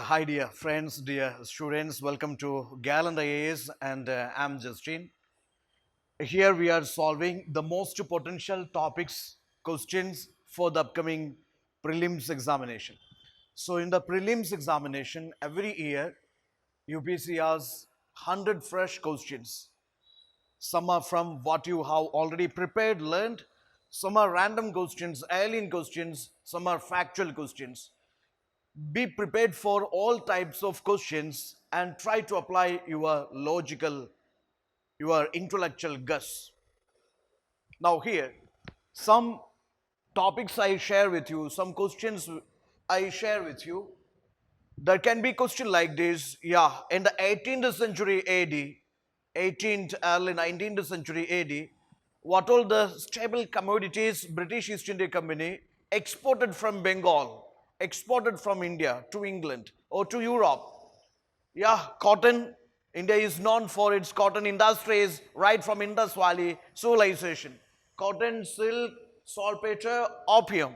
Hi dear friends, dear students, welcome to Gallant IAS and I'm Justin. Here we are solving the most potential topics, questions for the upcoming prelims examination. So in the prelims examination, every year UPSC has 100 fresh questions. Some are from what you have already prepared, learned. Some are random questions, alien questions. Some are factual questions. Be prepared for all types of questions and try to apply your logical, your intellectual guess. Now, here, some topics I share with you, some questions I share with you. There can be question like this, yeah, in the 18th century AD, 18th, early 19th century AD, what all the stable commodities British East India Company exported from Bengal, exported from India to England or to Europe? Yeah, cotton. India is known for its cotton industries right from Indus Valley civilization. Cotton, silk, saltpeter, opium.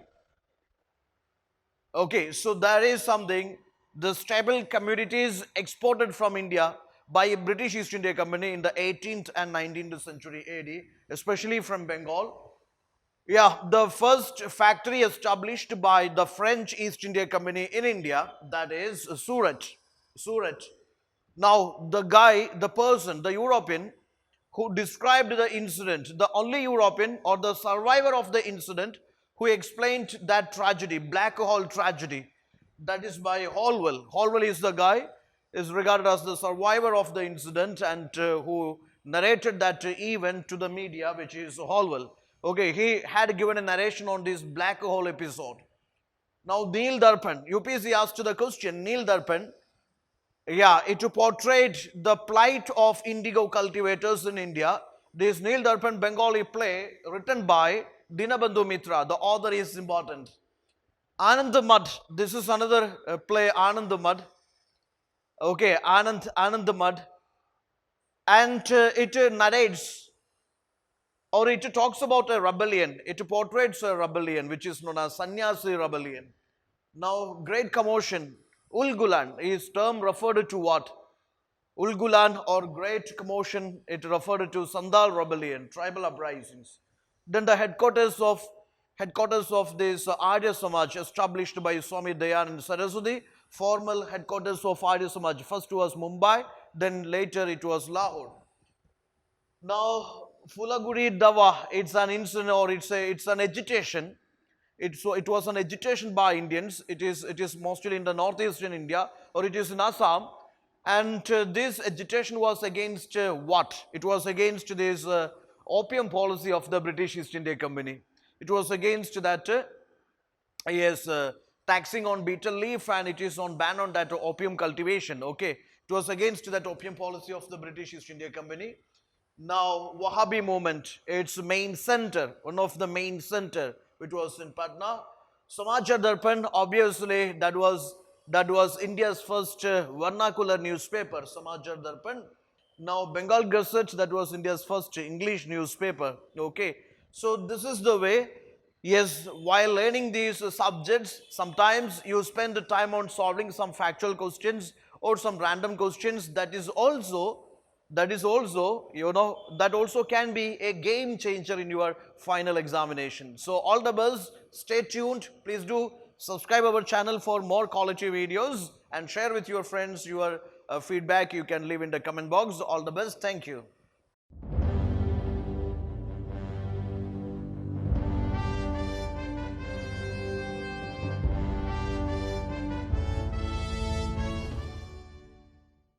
Okay, so there is something, the stable commodities exported from India by British East India Company in the 18th and 19th century AD, especially from Bengal. Yeah, the first factory established by the French East India Company in India, that is Surat. Surat. Now, the guy, the person, the European who described the incident, the only European or the survivor of the incident who explained that tragedy, black hole tragedy, that is by Holwell. Holwell is the guy, is regarded as the survivor of the incident and who narrated that event to the media, which is Holwell. Okay, he had given a narration on this black hole episode. Now, Neil Darpan, UPSC asked the question, Neil Darpan, yeah, it portrayed the plight of indigo cultivators in India. This Neil Darpan Bengali play written by Dinabandhu Mitra. The author is important. Anand Mad. This is another play, Anand Mad. Okay, Anand Mad. And it narrates or it talks about a rebellion. It portrays a rebellion which is known as Sannyasi rebellion. Now, great commotion. Ulgulan is term referred to what? Ulgulan or Great Commotion, it referred to Sandal rebellion, tribal uprisings. Then the headquarters of this Arya Samaj established by Swami Dayanand Saraswati, formal headquarters of Arya Samaj. First was Mumbai, then later it was Lahore. Now, Fulaguri Dawa, it's an incident or it's an agitation. It was an agitation by Indians. It is mostly in the northeastern India or it is in Assam. And this agitation was against what? It was against this opium policy of the British East India Company. It was against that, yes, taxing on betel leaf and it is on ban on that opium cultivation. Okay, it was against that opium policy of the British East India Company. Now, Wahhabi movement, its main center, one of the main center, which was in Patna. Samachar Darpan, obviously, that was India's first vernacular newspaper, Samachar Darpan. Now, Bengal Gazette, that was India's first English newspaper. Okay, so this is the way. Yes, while learning these subjects, sometimes you spend the time on solving some factual questions or some random questions. That is also, that also can be a game changer in your final examination. So all the best, stay tuned, please do subscribe our channel for more quality videos and share with your friends your feedback you can leave in the comment box. All the best, thank you.